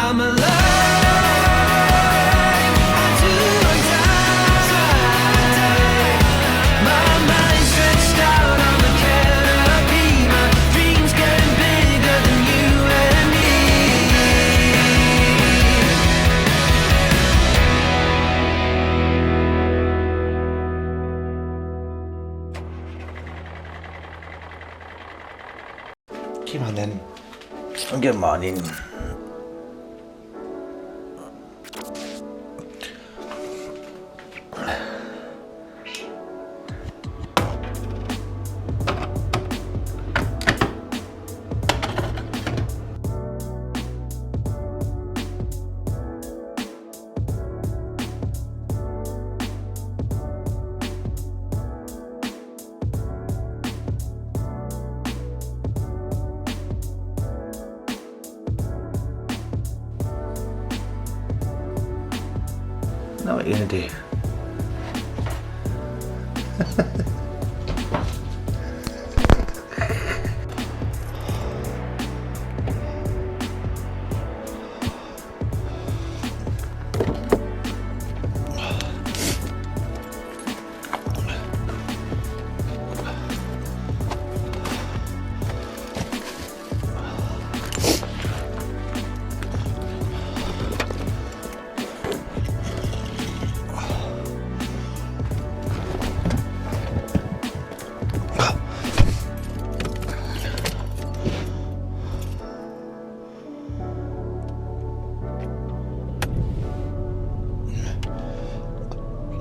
I'm alive. I do or die. My mind stretched out on the canopy. My dreams getting bigger than you and me. Come on then. Good morning. Now what are you gonna do?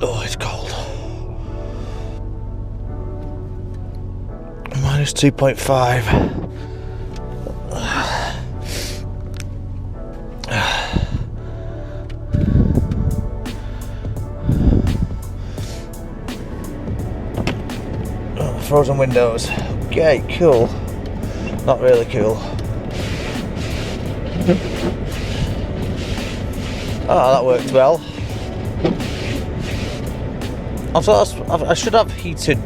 Oh, it's cold. Minus 2.5. Frozen windows. Okay, cool. Not really cool. Oh, that worked well. I should have heated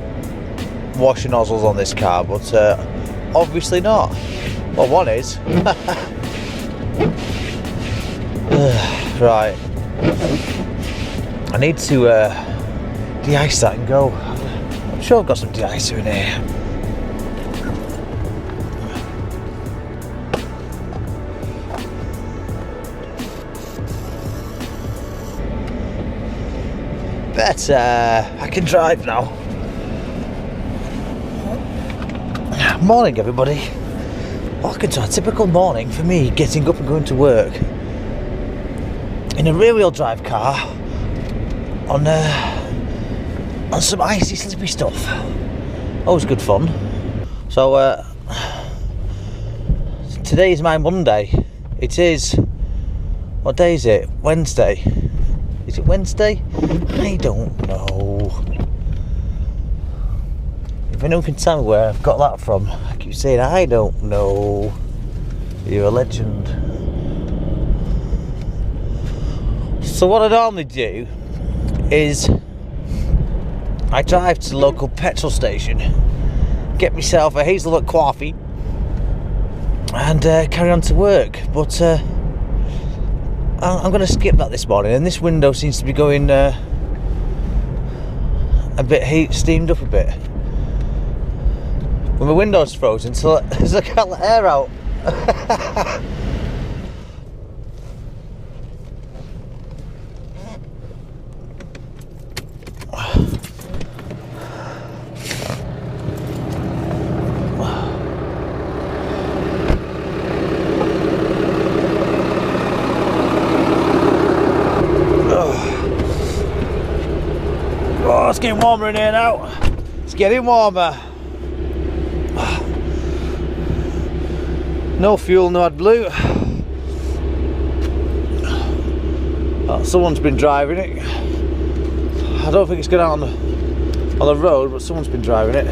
washing nozzles on this car, but obviously not. Well, one is. Right. I need to de-ice that and go. I'm sure I've got some de-icer in here. But I can drive now. Morning, everybody. Welcome to a typical morning for me, getting up and going to work in a rear-wheel drive car on some icy, slippy stuff. Always good fun. So today is my Monday. It is. What day is it? Wednesday. Is it Wednesday? I don't know. If anyone can tell me where I've got that from, I keep saying I don't know. You're a legend. So what I normally do is I drive to the local petrol station, get myself a hazelnut coffee, and carry on to work. But I'm going to skip that this morning, and this window seems to be going a bit steamed up a bit. When my window's frozen, so I can't let air out. Oh, it's getting warmer in here now. It's getting warmer. No fuel, no AdBlue. Oh, someone's been driving it. I don't think it's going out on the road, but someone's been driving it.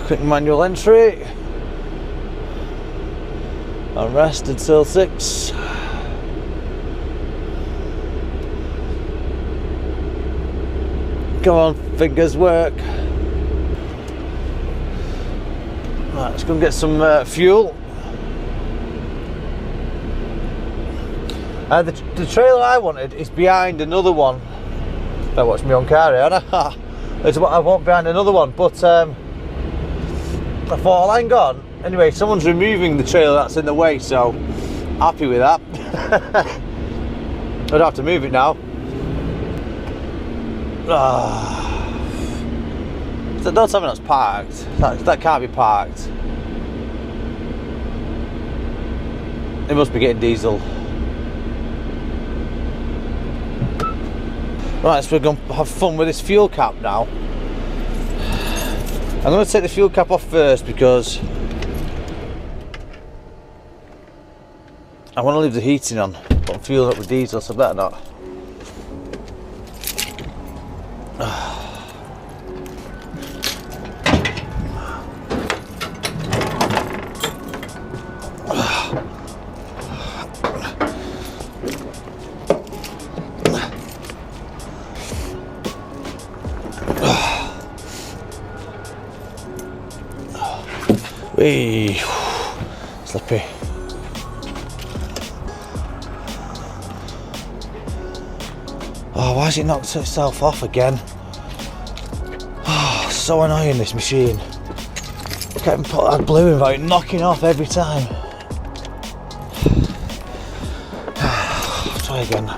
Quick manual entry. And rest until 6. Come on, fingers, work. Right, let's go and get some fuel. The trailer I wanted is behind another one. Better watch my own car here, aren't I? It's what I want behind another one, but I thought, well, hang on. Anyway, someone's removing the trailer that's in the way, so happy with that. I don't have to move it now. So don't tell me that's parked. That can't be parked. It must be getting diesel. Right, so we're going to have fun with this fuel cap now. I'm going to take the fuel cap off first because I want to leave the heating on, but I'm fueling up with diesel, so I better not. Whee! Slippy. Oh, why has it knocked itself off again? Oh, so annoying, this machine. I can't put that blue in without it knocking off every time. Try again.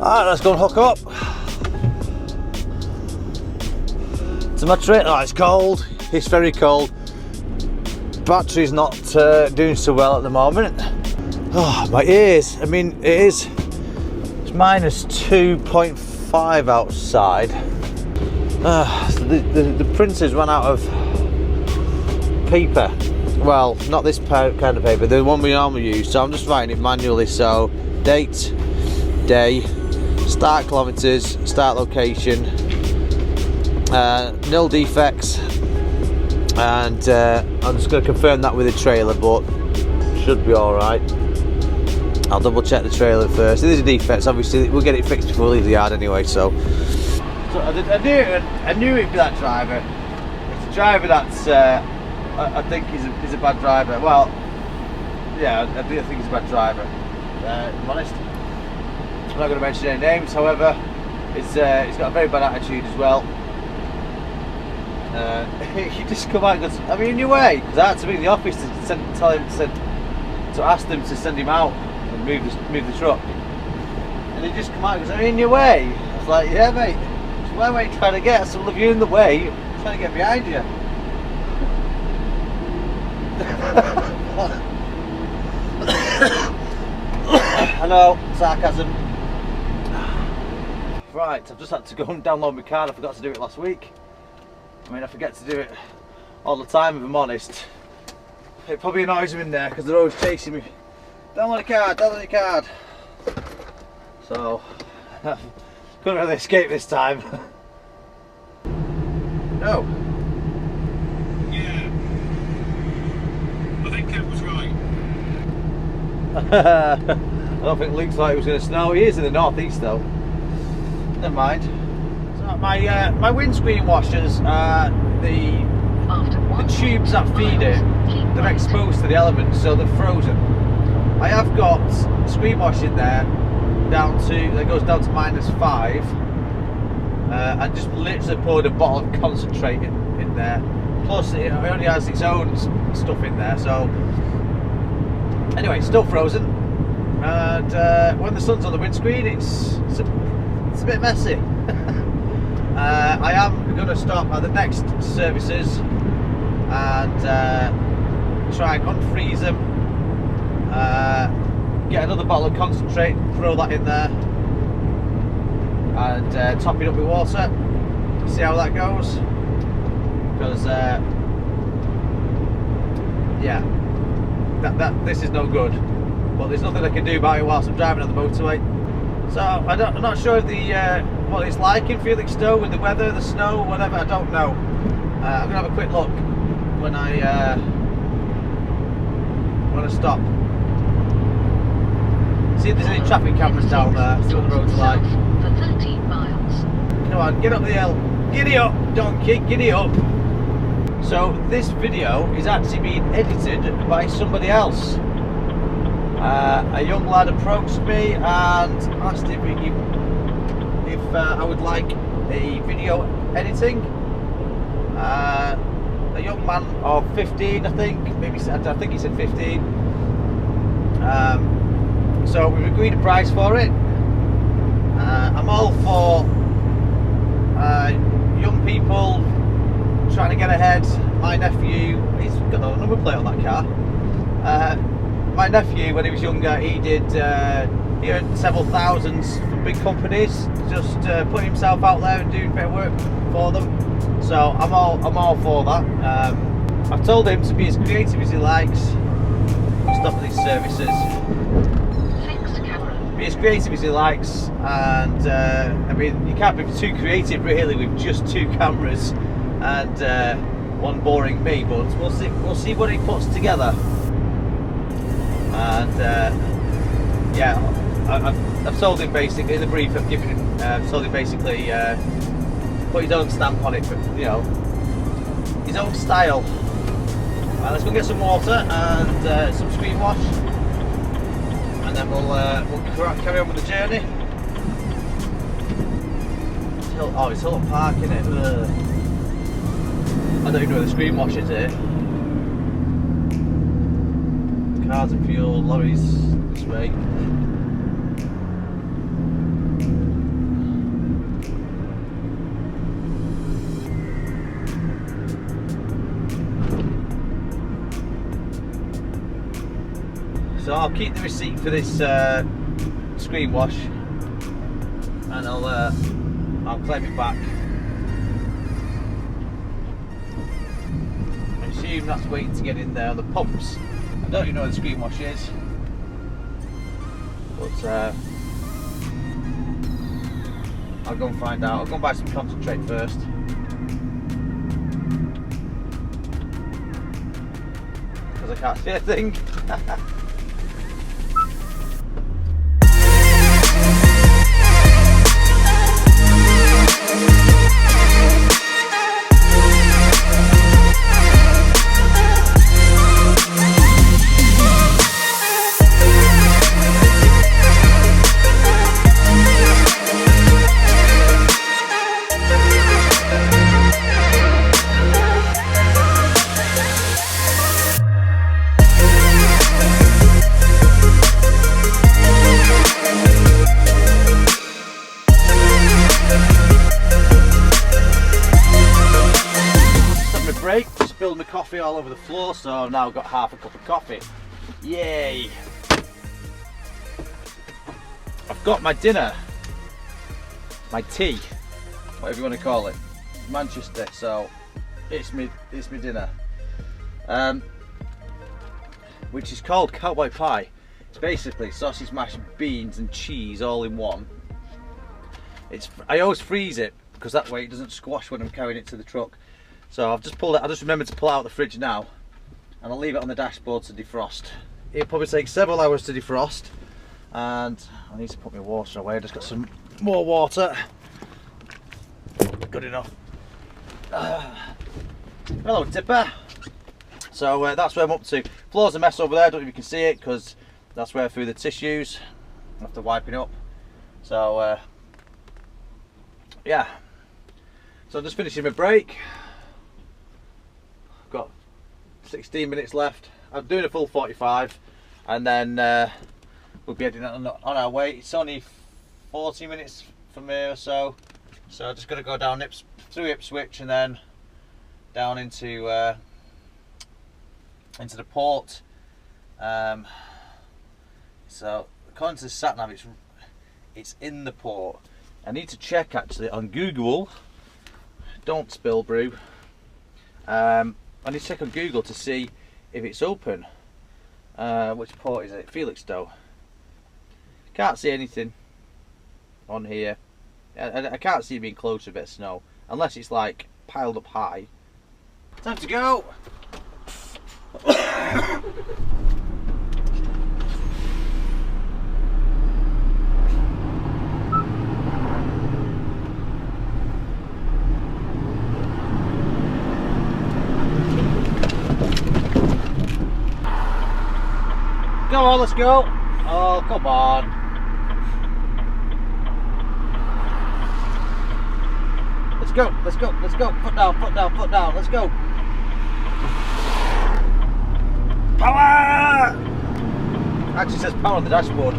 Alright, let's go and hook up. To my train. Oh, it's cold. It's very cold. Battery's not doing so well at the moment. Oh, my ears. I mean, it's minus 2.5 outside. The printers ran out of paper. Well, not this kind of paper, the one we normally use, so I'm just writing it manually. So, date, day, start kilometres, start location, nil defects, and I'm just going to confirm that with the trailer, but should be alright. I'll double check the trailer first. If there's a defects, obviously we'll get it fixed before we leave the yard anyway, so I knew it'd be that driver. It's a driver that's I think he's a bad driver. Well, yeah, I do think he's a bad driver. I'm honest. I'm not going to mention any names. However, he's got a very bad attitude as well. He just come out and goes, "Are you in your way?" Because I had to be in the office to ask them to send him out and move the truck. And he just come out and goes, "Are you in your way?" I was like, "Yeah, mate. So where are you trying to get? So if you're in the way, I'm trying to get behind you." I know, sarcasm. Right, I've just had to go and download my card. I forgot to do it last week. I mean, I forget to do it all the time, if I'm honest. It probably annoys them in there because they're always chasing me. Download your card. So, couldn't really escape this time. No. Yeah. I think Kev was right. I don't think Luke thought it was going to snow. He is in the northeast though. Never mind. So my windscreen washers, the tubes that feed it, they're exposed to the elements, so they're frozen. I have got screen washing there that goes down to -5. I just literally poured a bottle of concentrate in there. Plus, it only has its own stuff in there, so anyway, it's still frozen. And when the sun's on the windscreen, it's a bit messy. I am going to stop at the next services and try and unfreeze them. Get another bottle of concentrate, throw that in there, and top it up with water. See how that goes. Because yeah, this is no good. but there's nothing I can do about it whilst I'm driving on the motorway. So I'm not sure if what it's like in Felixstowe with the weather, the snow, whatever. I don't know. I'm gonna have a quick look when I stop. See if there's any traffic cameras down there. See what the roads are like. For 13 miles. Come on, get up the hill. Giddy up, donkey, giddy up. So this video is actually being edited by somebody else. A young lad approached me and asked if I would like a video editing. A young man of 15, I think. I think he said 15. So we've agreed a price for it. I'm all for young people trying to get ahead. My nephew, he's got a number plate on that car. My nephew, when he was younger, he earned several thousands from big companies, just putting himself out there and doing better work for them. So I'm all for that. I've told him to be as creative as he likes. Stop at these services. Be as creative as he likes, and I mean, you can't be too creative really with just 2 cameras and one boring me. But we'll see what he puts together. And yeah, I've told him basically in the brief I've given him. I've told him basically put his own stamp on it, but you know, his own style. Let's go get some water and some screen wash, and then we'll carry on with the journey. It's Hill Park, isn't it? I don't even know where the screen wash is here. Cars and fuel, lorries this way. So I'll keep the receipt for this screen wash, and I'll claim it back. I assume that's waiting to get in there on the pumps. I don't even know where the screen wash is, but I'll go and find out. I'll go and buy some concentrate first. Because I can't see a thing. Spilled my coffee all over the floor, so I've now got half a cup of coffee. Yay! I've got my dinner, my tea, whatever you want to call it, Manchester. So it's my dinner, which is called cowboy pie. It's basically sausage, mash, beans, and cheese all in one. I always freeze it because that way it doesn't squash when I'm carrying it to the truck. So I've just pulled it. I just remembered to pull out the fridge now, and I'll leave it on the dashboard to defrost. It'll probably take several hours to defrost, and I need to put my water away. I just got some more water. Good enough. Hello, Tipper. So that's where I'm up to. Floor's a mess over there. I don't know if you can see it because that's where I threw the tissues after wiping up. So yeah. So I'm just finishing my break. Got 16 minutes left. I'm doing a full 45, and then we'll be heading on our way. It's only 40 minutes from here or so, so I'm just going to go down through Ipswich and then down into the port. So according to the sat nav, it's in the port. I need to check actually on Google. Don't spill brew. I need to check on Google to see if it's open. Which port is it? Felixstowe. Can't see anything on here. I can't see it being close to a bit of snow. Unless it's like piled up high. Time to go! Go on, let's go! Oh, come on! Let's go, let's go, let's go! Foot down, foot down, foot down, let's go! Power! Actually says power on the dashboard.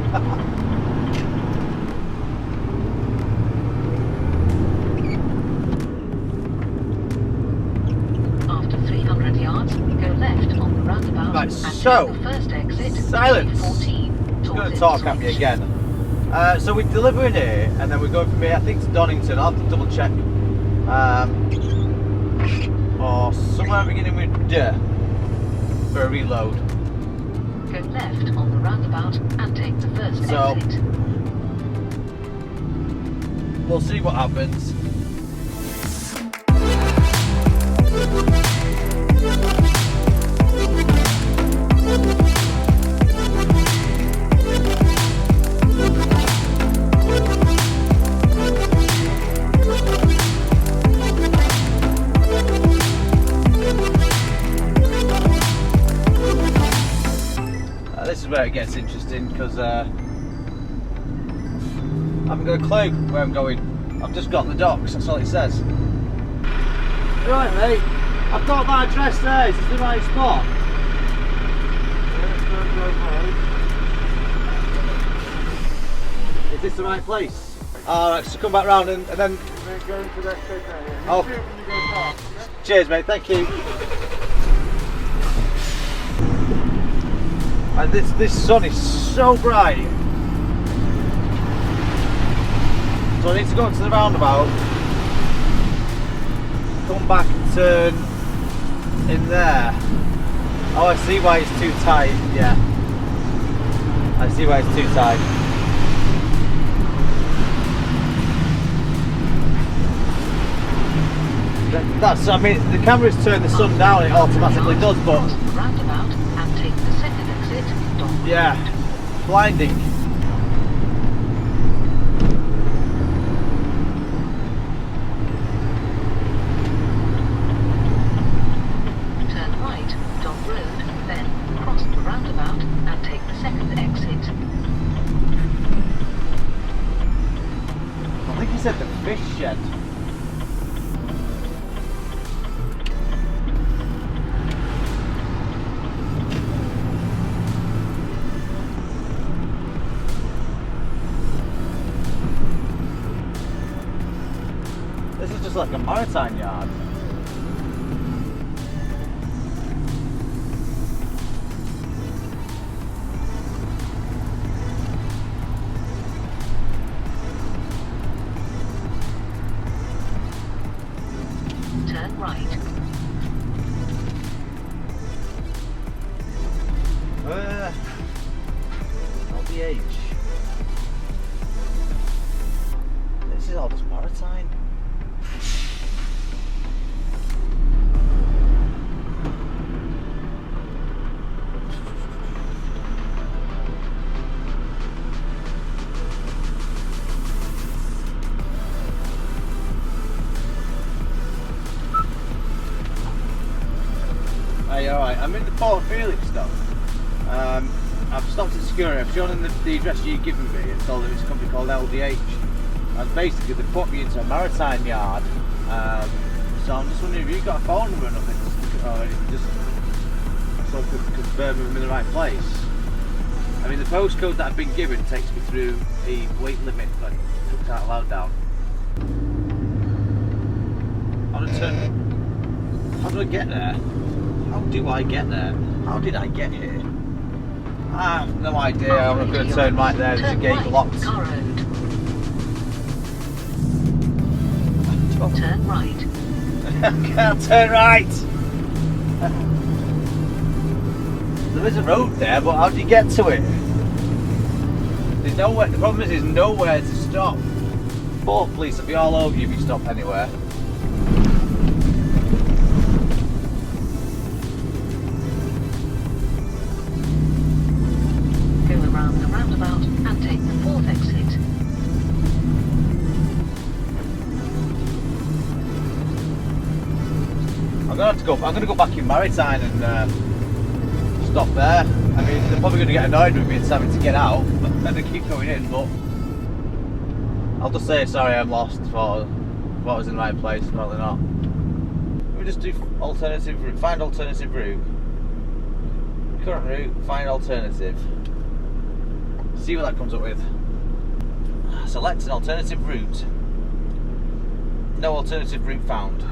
After 300 yards, go left on the roundabout Right, and so, take the first exit. silence. 14. It's going to talk at me again. So we're delivering here, and then we're going from here, I think, to Donington. I'll have to double check. Or somewhere beginning with D for a reload. Go left on the roundabout and take the first So- exit. We'll see what happens. This is where it gets interesting because I haven't got a clue where I'm going. I've just got the docks, that's all it says. Right, mate, I've got that address there. Is this the right spot? Is this the right place? Alright, so come back round and then. Oh. Cheers, mate, thank you. And this sun is so bright. So I need to go up to the roundabout, come back and turn in there. Oh, I see why it's too tight, yeah. I see why it's too tight. That's, I mean, the camera's turned the sun down, it automatically does, but Cross the roundabout and take the second exit. Dock yeah, blinding. Turn right, Dock Road, then cross the roundabout and take the second exit. I think he said the fish shed. This is just like a maritime yard. Turn right. LDH. This is all just maritime. Hey, alright, I'm in the Port of Felixstowe. I've stopped at security, I've shown them the address you've given me and told them it's a company called LDH. And basically they put me into a maritime yard. So I'm just wondering if you've got a phone number or nothing, or just so I could confirm I'm in the right place. I mean, the postcode that I've been given takes me through the weight limit, like, took that loud down. How do I get there? How do I get there? How did I get here? I have no idea. I'm going to turn right there. There's a gate locked. Car road. Turn right. I can't turn right. there is a road there, but how do you get to it? There's nowhere. The problem is there's nowhere to stop. But police will be all over you if you stop anywhere. Go around the roundabout and take the 4th exit. I'm gonna go back in Maritime and stop there. I mean, they're probably gonna get annoyed with me and having to get out, and they keep going in. But I'll just say sorry, I'm lost. Thought I was in the right place. Apparently not. Let me just do alternative route. Find alternative route. Current route. Find alternative. See what that comes up with. Select an alternative route. No alternative route found.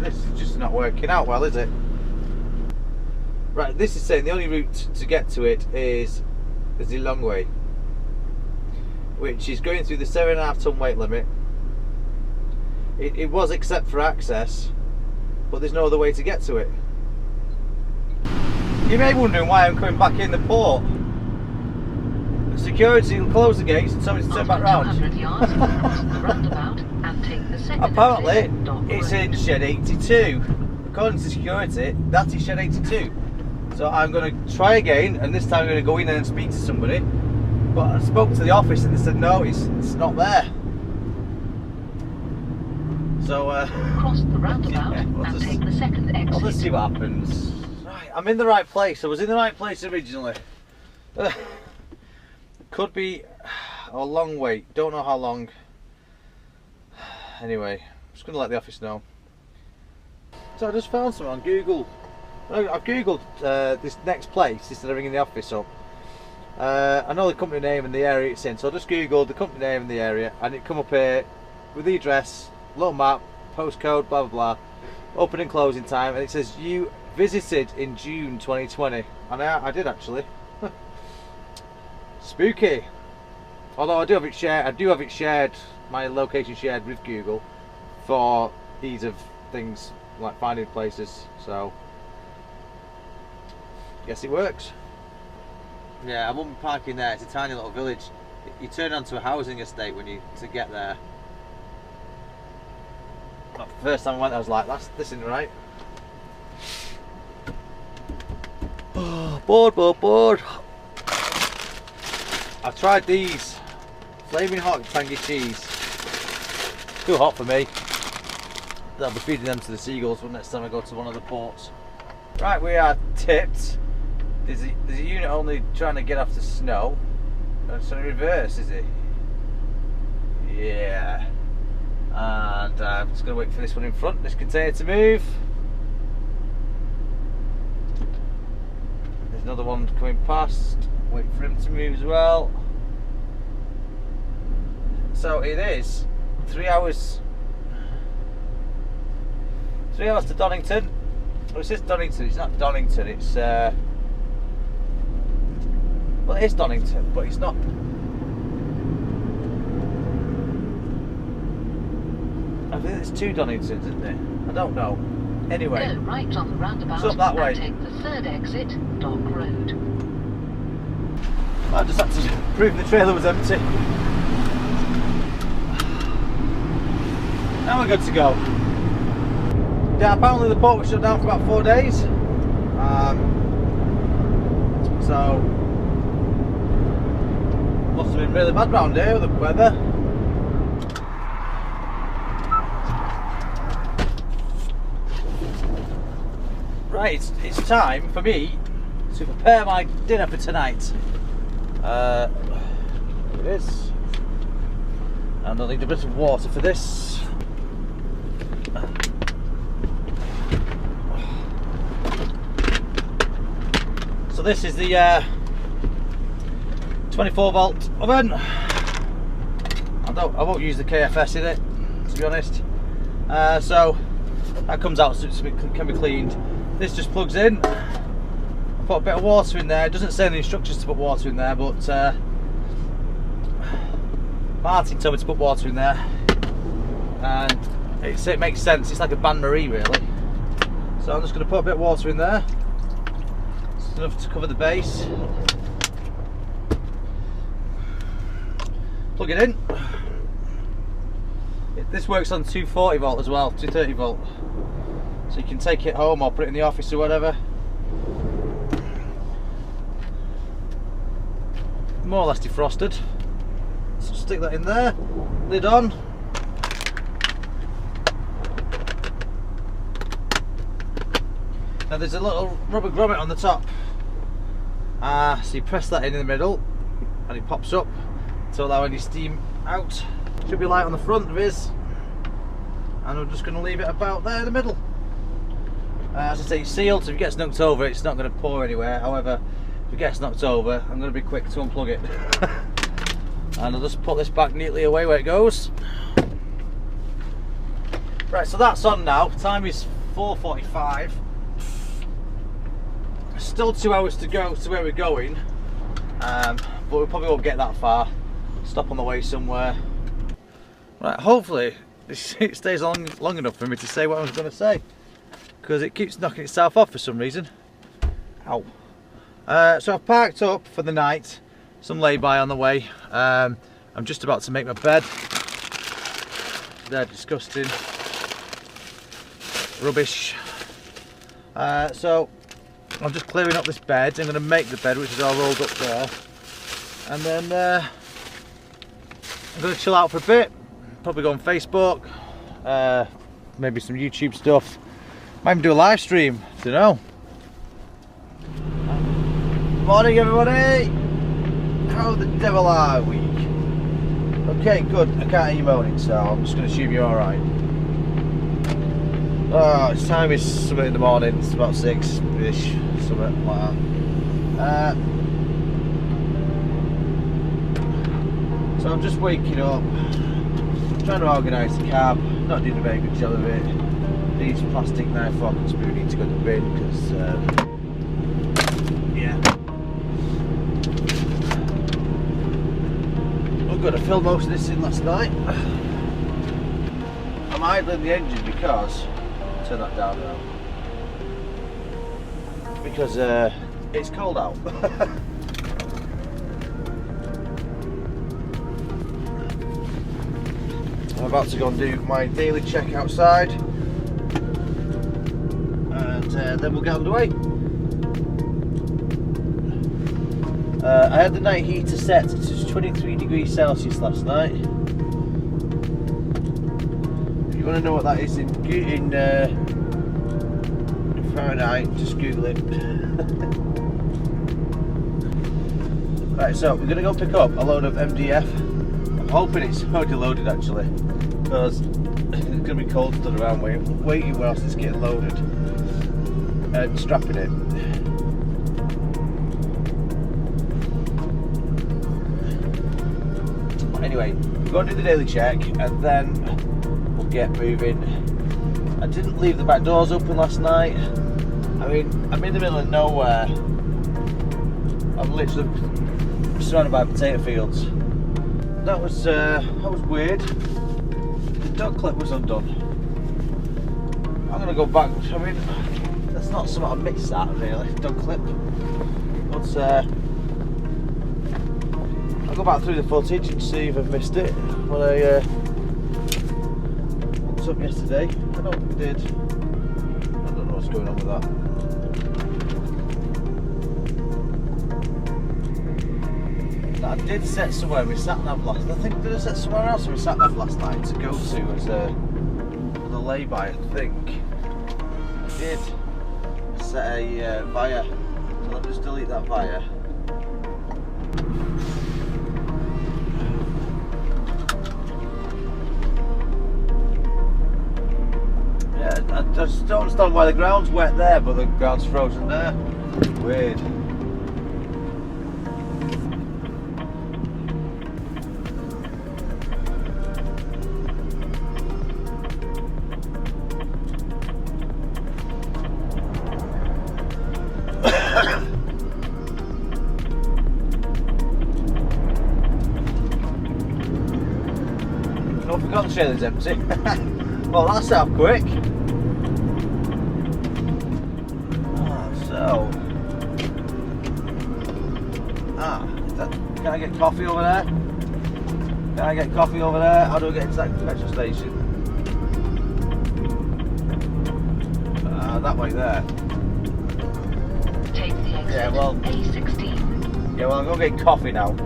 This is just not working out well, is it? Right, this is saying the only route to get to it is the long way, which is going through the 7.5 ton weight limit. It was except for access, but there's no other way to get to it. You may be wondering why I'm coming back in the port. Security will close the gates and tell me to turn back round. 200 yards, cross the roundabout and take the 2nd Apparently, exit. Dock it's Road. in shed 82. According to security, that's in shed 82. So I'm going to try again, and this time I'm going to go in and speak to somebody. But I spoke to the office and they said no, it's not there. So Cross the roundabout yeah, and take the 2nd exit. I'll just see what happens. Right, I'm in the right place. I was in the right place originally. Could be a long wait. Don't know how long. Anyway, I'm just going to let the office know. So I just found something on Google. I've googled this next place instead of ringing the office up. I know the company name and the area it's in, so I just googled the company name and the area, and it come up here with the address, little map, postcode, blah blah blah, open and closing time, and it says you visited in June 2020, and I did actually. Spooky. Although I do have it shared. My location shared with Google for ease of things like finding places. So, guess it works. Yeah, I won't be parking there. It's a tiny little village. You turn onto a housing estate to get there. The first time I went, I was like, this isn't right. Oh, bored. I've tried these flaming hot tangy cheese. Too hot for me. I'll be feeding them to the seagulls next time I go to one of the ports. Right, we are tipped. There's a unit only trying to get off the snow. It's in reverse, is it? Yeah. And I'm just going to wait for this one in front, this container to move. There's another one coming past. Wait for him to move as well. So it is 3 hours. 3 hours to Donington. Well, it says Donington. It's not Donington. It's well, it is Donington, but it's not. I think there's 2 Doningtons, isn't there? I don't know. Anyway, Go right on the roundabout it's up that way. and take the 3rd exit, Dock Road. I just had to prove the trailer was empty. Now we're good to go. Yeah, apparently the port was shut down for about 4 days. So must have been really bad round here with the weather. Right, it's time for me to prepare my dinner for tonight. It is. And I'll need a bit of water for this. So this is the 24 volt oven. I won't use the KFS in it, to be honest. So that comes out so it can be cleaned. This just plugs in. I put a bit of water in there. It doesn't say in the instructions to put water in there, but Martin told me to put water in there, and it makes sense. It's like a bain marie really. So I'm just going to put a bit of water in there. enough to cover the base. Plug it in. This works on 240 volt as well, 230 volt. So you can take it home or put it in the office or whatever. More or less defrosted. So stick that in there, lid on. Now there's a little rubber grommet on the top. So you press that in the middle and it pops up to allow any steam out. Should be light on the front, there is. And I'm just going to leave it about there in the middle. As I say, it's sealed, so if it gets knocked over it's not going to pour anywhere. However, if it gets knocked over, I'm going to be quick to unplug it. And I'll just put this back neatly away where it goes. Right, so that's on now. Time is 4:45. Still 2 hours to go to where we're going, but we probably won't get that far. Stop on the way somewhere. Right, hopefully it stays long enough for me to say what I was going to say, because it keeps knocking itself off for some reason. Ow. So I've parked up for the night, some lay-by on the way. I'm just about to make my bed. They're disgusting. Rubbish. So I'm just clearing up this bed. I'm going to make the bed, which is all rolled up there. And then I'm going to chill out for a bit. Probably go on Facebook. Maybe some YouTube stuff. Might even do a live stream. Don't know. Morning, everybody. How the devil are we? Okay, good. I can't hear you moaning, so I'm just going to assume you're alright. Oh, it's time is something in the morning. It's about 6-ish, something like that. So I'm just waking up, trying to organise the cab. Not doing a very good job of it. These plastic knife, fork and spoon need to go to the bin because, yeah. Oh good, I filled most of this in last night. I'm idling the engine because, turn that down now, because it's cold out. I'm about to go and do my daily check outside, and then we'll get underway. I had the night heater set to 23 degrees Celsius last night. If you want to know what that is in Fahrenheit, just Google it. Right, so we're going to go pick up a load of MDF. I'm hoping it's already loaded actually, because it's going to be cold stood around waiting whilst it's getting loaded and strapping it. Anyway, we're going to do the daily check and then we'll get moving. I didn't leave the back doors open last night. I mean, I'm in the middle of nowhere. I'm literally surrounded by potato fields. That was weird. The dog clip was undone. I'm gonna go back. I mean, that's not something I missed that really. Dog clip. But I'll go back through the footage and see if I've missed it when I looked up yesterday. I don't think I did. I don't know what's going on with that. I did set somewhere we sat nav last. I think did I set somewhere else we sat nav last night to go to as a lay-by. I think I did set a via. So let me just delete that via. Yeah, I just don't understand why the ground's wet there, but the ground's frozen there. Weird. I forgot the trailer's empty. Well, that's out quick. So Can I get coffee over there? Can I get coffee over there? How do I get into that petrol station? That way there. Take the exit Yeah, well- A16. Yeah, well, I'm going to get coffee now.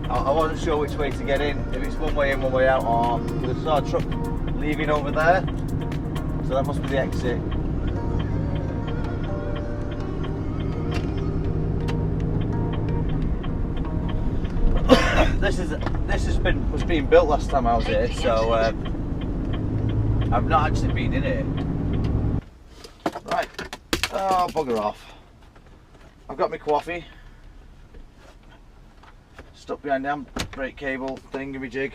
I wasn't sure which way to get in, if it's one way in, one way out, or there's a truck leaving over there, so that must be the exit. was being built last time I was here, so I've not actually been in here. Right, oh bugger off. I've got my coffee. Stuck behind the brake cable, thingamajig.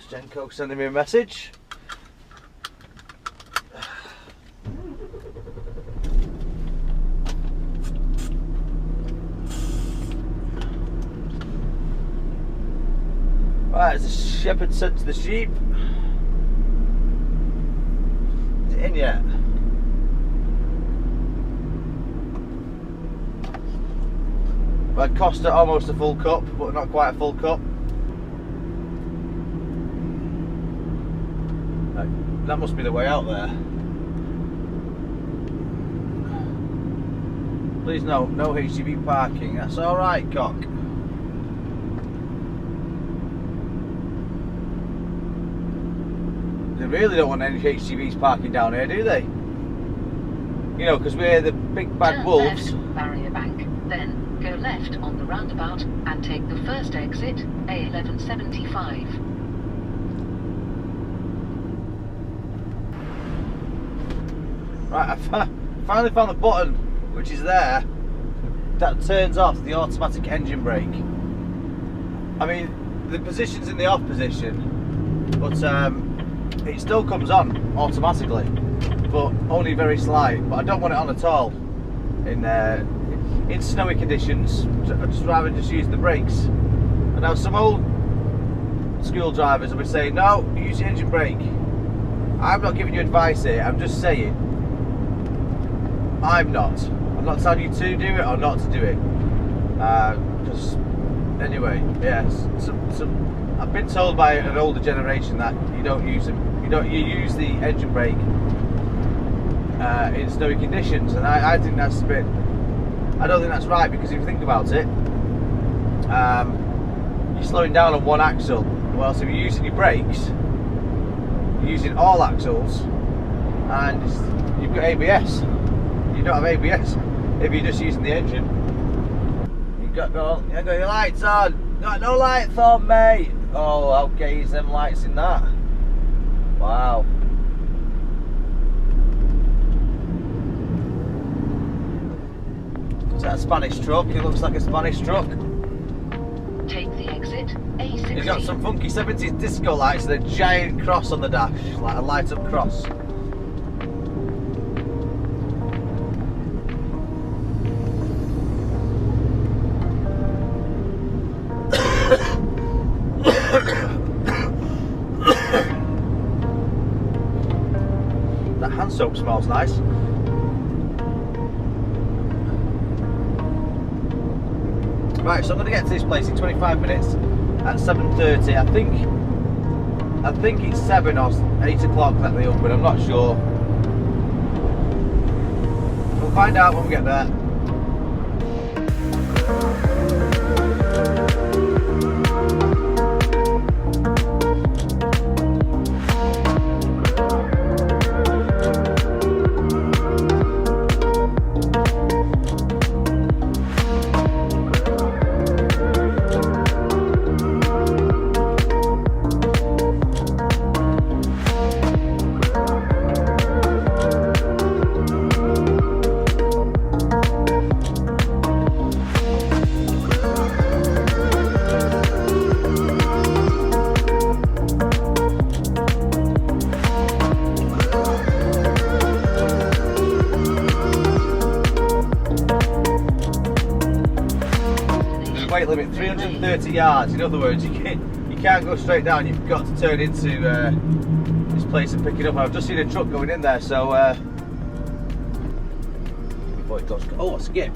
Genco sending me a message. Right, as the shepherd said to the sheep. Is it in yet? Well, it cost her almost a full cup, but not quite a full cup. That must be the way out there. Please no HGV parking. That's all right, cock. They really don't want any HGVs parking down here, do they? You know, because we're the big bad Turn wolves. left, barrier bank, then go left on the roundabout and take the first exit, A1175. Right, I finally found the button, which is there, that turns off the automatic engine brake. I mean, the position's in the off position, but it still comes on automatically, but only very slight. But I don't want it on at all in snowy conditions. I'd just rather just use the brakes. And now some old school drivers will be saying, no, use the engine brake. I'm not giving you advice here, I'm just saying. I'm not telling you to do it or not to do it. Just anyway, yes. I've been told by an older generation that you don't use them. You use the engine brake in snowy conditions, and I think that's a bit. I don't think that's right, because if you think about it, you're slowing down on one axle. Well, so if you're using your brakes, you're using all axles, and you've got ABS. You don't have ABS if you're just using the engine. You got your lights on. Got no lights on, mate. Oh, how gay is them lights in that? Wow. Is that a Spanish truck? It looks like a Spanish truck. Take the exit, A16. He's got some funky 70s disco lights and a giant cross on the dash, like a light up cross. That hand soap smells nice. Right, so I'm going to get to this place in 25 minutes at 7:30. I think it's 7 or 8 o'clock that they open, I'm not sure. We'll find out when we get there. Weight limit 330 yards. In other words, you can't go straight down. You've got to turn into this place and pick it up. I've just seen a truck going in there, so before it goes. Oh, skip!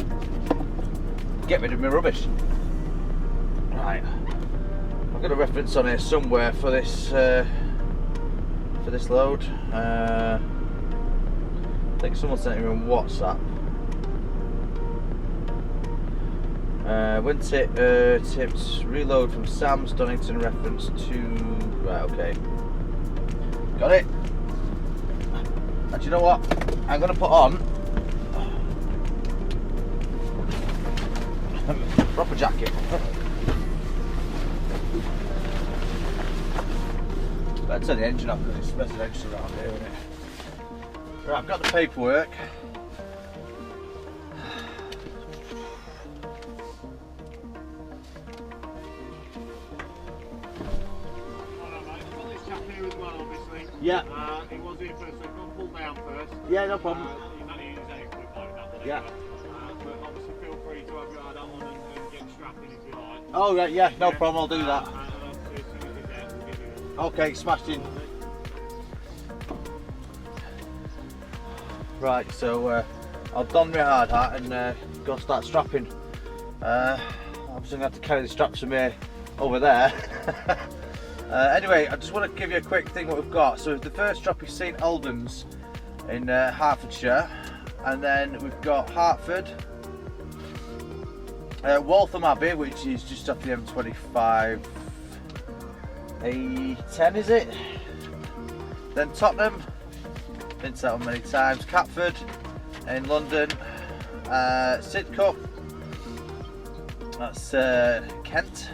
Get rid of my rubbish. Right, I've got a reference on here somewhere for this load. I think someone sent it on WhatsApp. When tipped, reload from Sam's Donington reference to. Right, okay. Got it. And you know what? I'm going to put on proper jacket. Better turn the engine off because it's residential around here, isn't it? Right, I've got the paperwork. Yeah. He was here first, so he's going to pull down first. Yeah, no problem. You might use any equipment like that. Yeah. But obviously feel free to have your eye on and get strapping if you like. Oh, right, yeah, no problem, I'll do that. And obviously as soon as he's there, we'll give you Okay, smashed in. Right, so I'll don my hard hat and go start strapping. Obviously I'm going to have to carry the straps from here over there. Anyway, I just want to give you a quick thing what we've got. So the first drop is St Albans in Hertfordshire, and then we've got Hertford, Waltham Abbey, which is just off the M25, A10 is it? Then Tottenham, been to that one many times, Catford in London, Sidcup, that's Kent,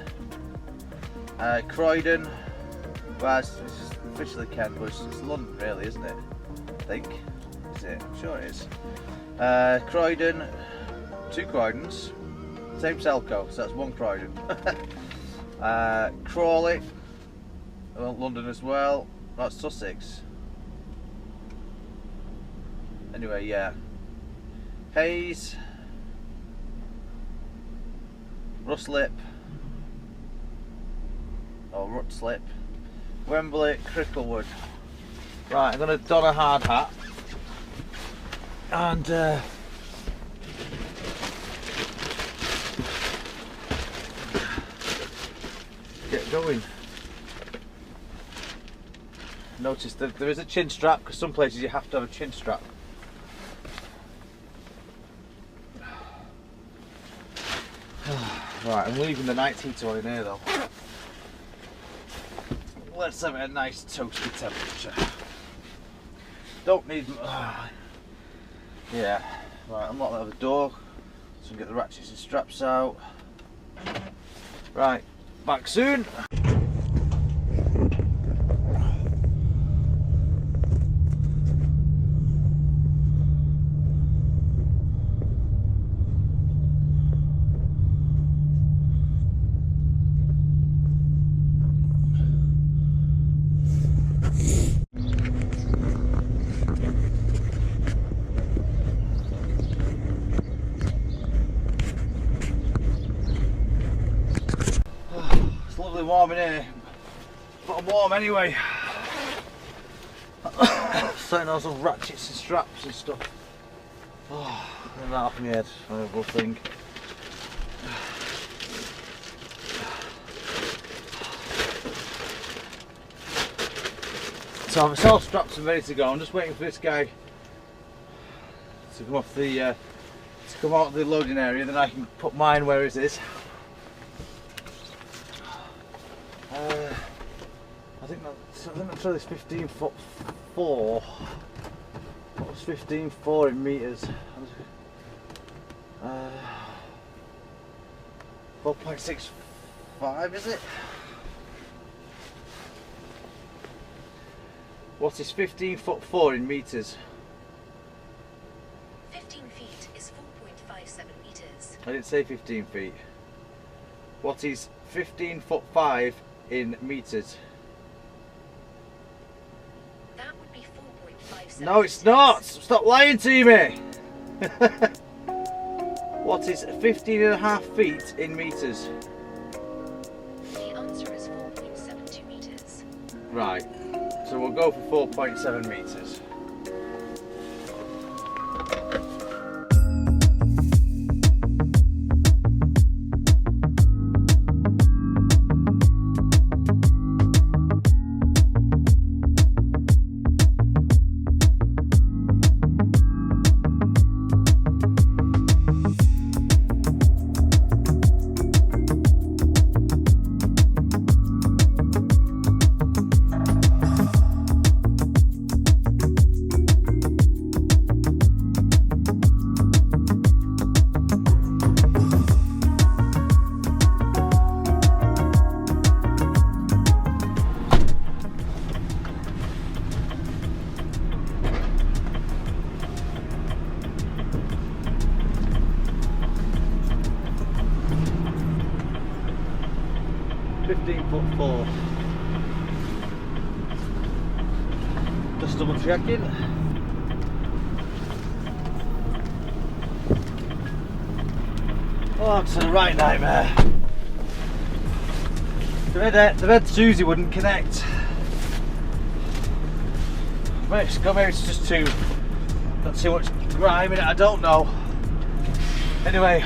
Croydon. Well, it's officially Kent, but it's London really, isn't it? I think. Is it? I'm sure it is. Croydon, 2 Croydons, same Selco, so that's 1 Croydon. Crawley, well, London as well, that's Sussex. Anyway, yeah. Hayes, Ruslip, or Rutslip, Wembley, Cricklewood. Right, I'm going to don a hard hat and get going. Notice that there is a chin strap because some places you have to have a chin strap. Right, I'm leaving the night heater on in here though. Let's have it a nice toasty temperature. Don't need. Yeah. Right, unlock that other door so we can get the ratchets and straps out. Right, back soon. Warm in here, but I'm warm anyway. Setting on some ratchets and straps and stuff. Oh, and that off my head, horrible thing. So it's all strapped and ready to go. I'm just waiting for this guy to come off the to come out of the loading area, then I can put mine where it is. I think that's really 15'4". What was 15'4" in meters? 4.65 is it? What is 15'4" in meters? 15 feet is 4.57 meters. I didn't say 15 feet. What is 15'5" in meters? That would be 4.57. No, it's not! Stop lying to me! What is 15.5 feet in meters? The answer is 4.7 Right, so we'll go for 4.7 metres. .4. Just double checking. Oh, it's a right nightmare. The red Susie wouldn't connect. Maybe it's just not too much grime in it, I don't know. Anyway,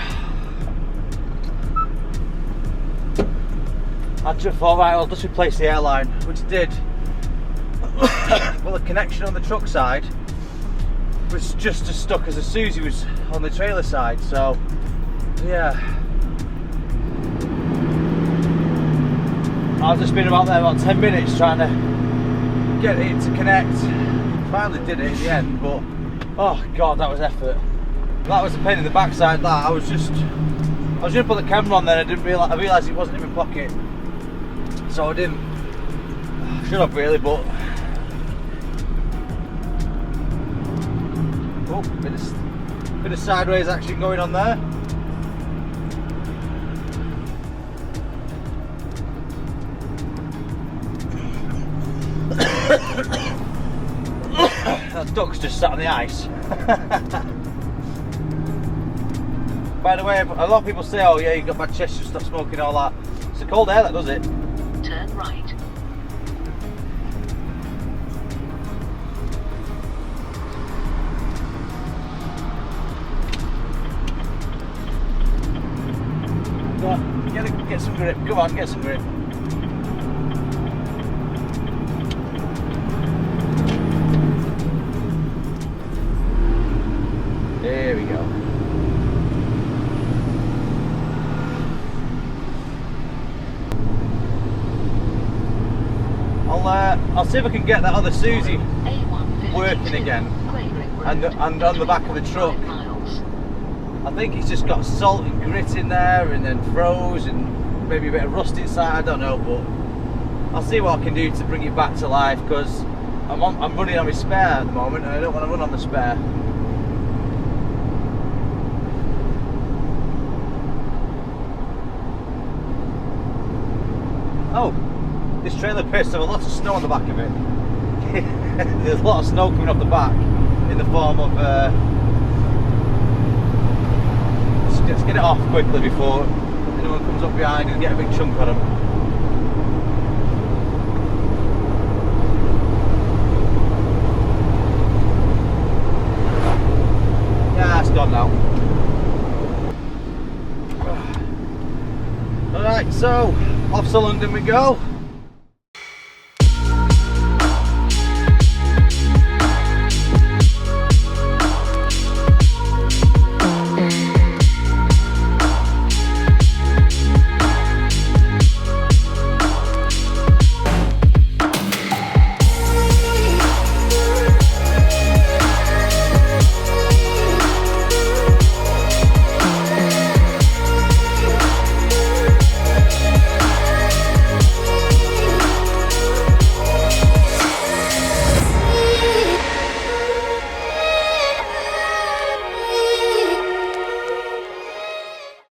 I just thought, right, I'll just replace the airline, which I did. Well, the connection on the truck side was just as stuck as the Susie was on the trailer side, so yeah. I've just been about 10 minutes trying to get it to connect. Finally did it in the end, but oh god, that was effort. That was a pain in the backside. That I was gonna put the camera on there. I realised it wasn't in my pocket. So I didn't. Should have really, but oh, bit of sideways action going on there. That duck's just sat on the ice. By the way, a lot of people say, "Oh yeah, you got bad chest, you stop smoking, all that." It's the cold air that does it. Turn right. Go on, get some grip. Come on, get some grip. There we go. I'll see if I can get that other Susie working again, and on the back of the truck. I think it's just got salt and grit in there, and then froze, and maybe a bit of rust inside. I don't know, but I'll see what I can do to bring it back to life, because I'm running on my spare at the moment, and I don't want to run on the spare. Oh, this trailer appears to have a lot of snow on the back of it. There's a lot of snow coming off the back in the form of. Let's get it off quickly before anyone comes up behind and get a big chunk on them. Yeah, it's gone now. Alright, so off to London we go.